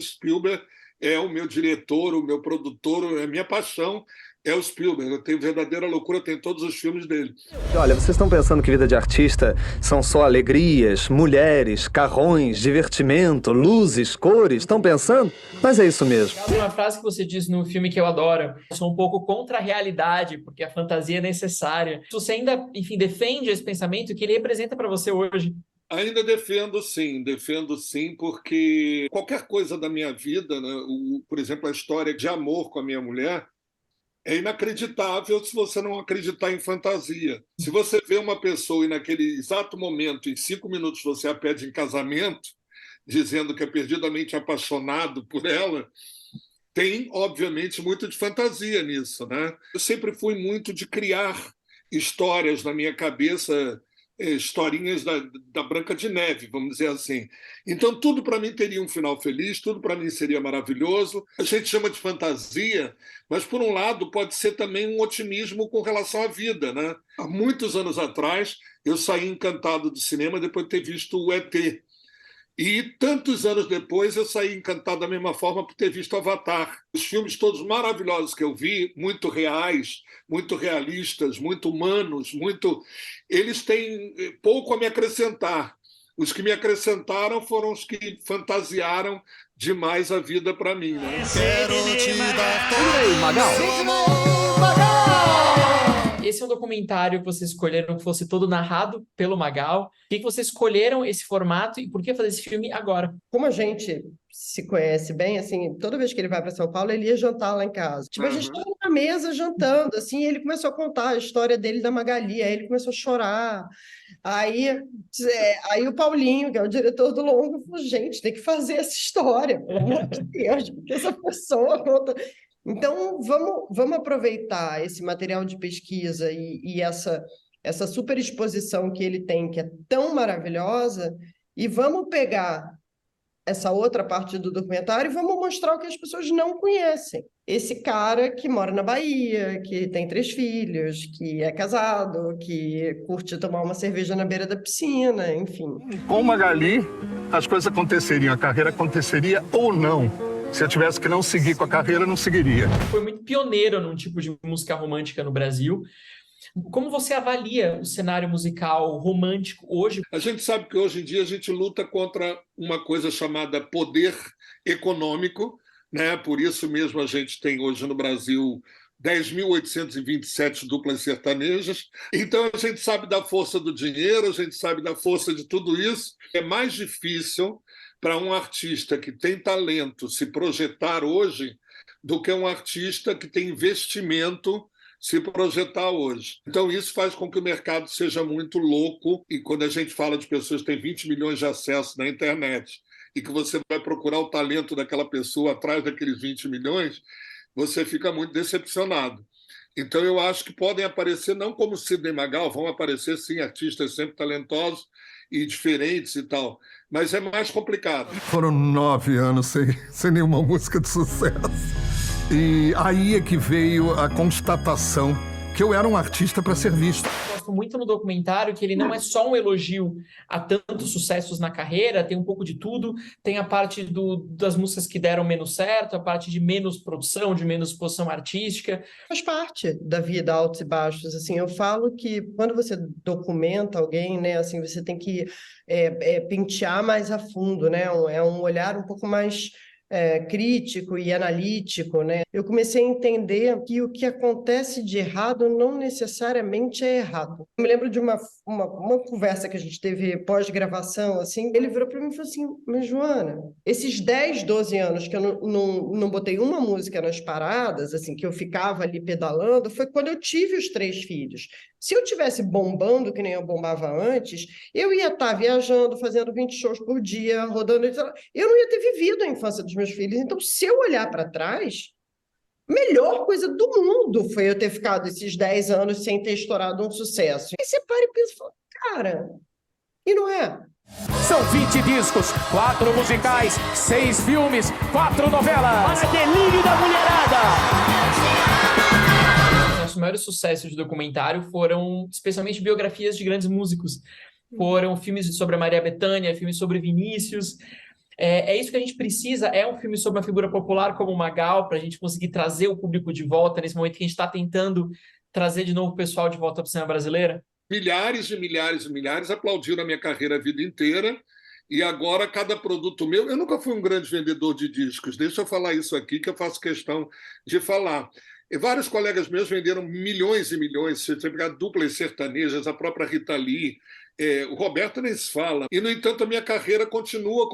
Spielberg é o meu diretor, o meu produtor, a minha paixão é o Spielberg. Eu tenho verdadeira loucura, eu tenho todos os filmes dele. Olha, vocês estão pensando que vida de artista são só alegrias, mulheres, carrões, divertimento, luzes, cores? Estão pensando? Mas é isso mesmo. Tem uma frase que você diz no filme que eu adoro. Eu sou um pouco contra a realidade, porque a fantasia é necessária. Você ainda, enfim, defende esse pensamento que ele representa para você hoje? Ainda defendo sim, porque qualquer coisa da minha vida, né, por exemplo, a história de amor com a minha mulher, é inacreditável se você não acreditar em fantasia. Se você vê uma pessoa e naquele exato momento, em 5 minutos, você a pede em casamento, dizendo que é perdidamente apaixonado por ela, tem, obviamente, muito de fantasia nisso, né? Eu sempre fui muito de criar histórias na minha cabeça, historinhas da Branca de Neve, vamos dizer assim. Então, tudo para mim teria um final feliz, tudo para mim seria maravilhoso. A gente chama de fantasia, mas, por um lado, pode ser também um otimismo com relação à vida, né? Há muitos anos atrás, eu saí encantado do cinema depois de ter visto o E.T., e tantos anos depois eu saí encantado da mesma forma por ter visto Avatar. Os filmes todos maravilhosos que eu vi, muito reais, muito realistas, muito humanos, eles têm pouco a me acrescentar. Os que me acrescentaram foram os que fantasiaram demais a vida para mim, né? Quero te dar Magal. Esse é um documentário que vocês escolheram que fosse todo narrado pelo Magal. Por que vocês escolheram esse formato e por que fazer esse filme agora? Como a gente se conhece bem, assim, toda vez que ele vai para São Paulo, ele ia jantar lá em casa. Tipo, a gente estava na mesa jantando, assim, e ele começou a contar a história dele da Magali, aí ele começou a chorar. Aí o Paulinho, que é o diretor do longa, falou, gente, tem que fazer essa história, pelo amor de Deus, porque essa pessoa conta... Então, vamos aproveitar esse material de pesquisa e essa superexposição que ele tem, que é tão maravilhosa, e vamos pegar essa outra parte do documentário e vamos mostrar o que as pessoas não conhecem. Esse cara que mora na Bahia, que tem 3 filhos, que é casado, que curte tomar uma cerveja na beira da piscina, enfim. Com Magali, as coisas aconteceriam, a carreira aconteceria ou não. Se eu tivesse que não seguir com a carreira, não seguiria. Foi muito pioneiro num tipo de música romântica no Brasil. Como você avalia o cenário musical romântico hoje? A gente sabe que hoje em dia a gente luta contra uma coisa chamada poder econômico, né? Por isso mesmo a gente tem hoje no Brasil 10.827 duplas sertanejas. Então a gente sabe da força do dinheiro, a gente sabe da força de tudo isso. É mais difícil para um artista que tem talento se projetar hoje do que um artista que tem investimento se projetar hoje. Então, isso faz com que o mercado seja muito louco, e quando a gente fala de pessoas que têm 20 milhões de acessos na internet e que você vai procurar o talento daquela pessoa atrás daqueles 20 milhões, você fica muito decepcionado. Então, eu acho que podem aparecer, não como Sidney Magal, vão aparecer, sim, artistas sempre talentosos e diferentes e tal, mas é mais complicado. Foram 9 anos sem nenhuma música de sucesso. E aí é que veio a constatação que eu era um artista para ser visto. Eu gosto muito no documentário que ele não é só um elogio a tantos sucessos na carreira, tem um pouco de tudo, tem a parte das músicas que deram menos certo, a parte de menos produção, de menos exposição artística. Faz parte da vida, altos e baixos. Assim, eu falo que quando você documenta alguém, né, assim, você tem que pentear mais a fundo, né? É um olhar um pouco mais crítico e analítico, né? Eu comecei a entender que o que acontece de errado não necessariamente é errado. Eu me lembro de uma conversa que a gente teve pós-gravação, assim, ele virou para mim e falou assim, mas Joana, esses 10, 12 anos que eu não botei uma música nas paradas, assim, que eu ficava ali pedalando, foi quando eu tive os 3 filhos. Se eu tivesse bombando, que nem eu bombava antes, eu ia estar viajando, fazendo 20 shows por dia, rodando... Eu não ia ter vivido a infância dos meus filhos. Então, se eu olhar para trás, a melhor coisa do mundo foi eu ter ficado esses 10 anos sem ter estourado um sucesso. E você para e pensa, cara, e não é? São 20 discos, 4 musicais, 6 filmes, 4 novelas. Para delírio da mulherada! Os maiores sucessos de documentário foram, especialmente, biografias de grandes músicos. Foram filmes sobre a Maria Bethânia, filmes sobre Vinícius. É isso que a gente precisa, é um filme sobre uma figura popular como o Magal, para a gente conseguir trazer o público de volta nesse momento que a gente está tentando trazer de novo o pessoal de volta para o cinema brasileiro? Milhares e milhares e milhares aplaudiram a minha carreira a vida inteira, e agora cada produto meu... Eu nunca fui um grande vendedor de discos, deixa eu falar isso aqui, que eu faço questão de falar. E vários colegas meus venderam milhões e milhões, se você pegar duplas sertanejas, a própria Rita Lee, o Roberto nem se fala. E, no entanto, a minha carreira continua,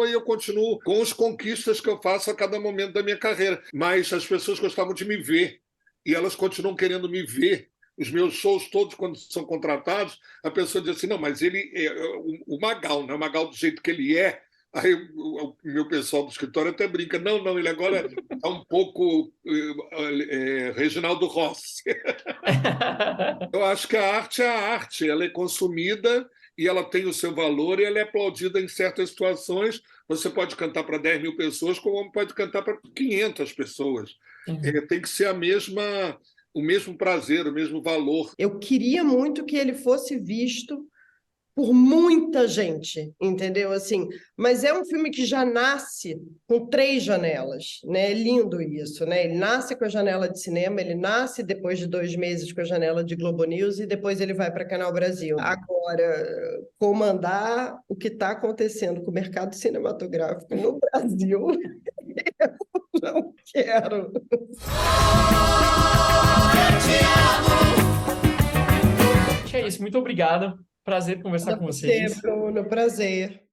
e eu continuo com as conquistas que eu faço a cada momento da minha carreira. Mas as pessoas gostavam de me ver, e elas continuam querendo me ver. Os meus shows todos, quando são contratados, a pessoa diz assim, não, mas ele é o Magal, não é o Magal do jeito que ele é. Aí o meu pessoal do escritório até brinca, não, ele agora é um pouco Reginaldo Rossi. Eu acho que a arte é a arte, ela é consumida e ela tem o seu valor e ela é aplaudida em certas situações. Você pode cantar para 10 mil pessoas, como pode cantar para 500 pessoas. Tem que ser o mesmo prazer, o mesmo valor. Eu queria muito que ele fosse visto por muita gente, entendeu? Assim, mas é um filme que já nasce com 3 janelas, né? É lindo isso, né? Ele nasce com a janela de cinema, ele nasce depois de 2 meses com a janela de Globo News e depois ele vai para Canal Brasil. Agora, comandar o que está acontecendo com o mercado cinematográfico no Brasil, eu não quero. É isso, muito obrigado. Prazer conversar com vocês. Bruno, prazer.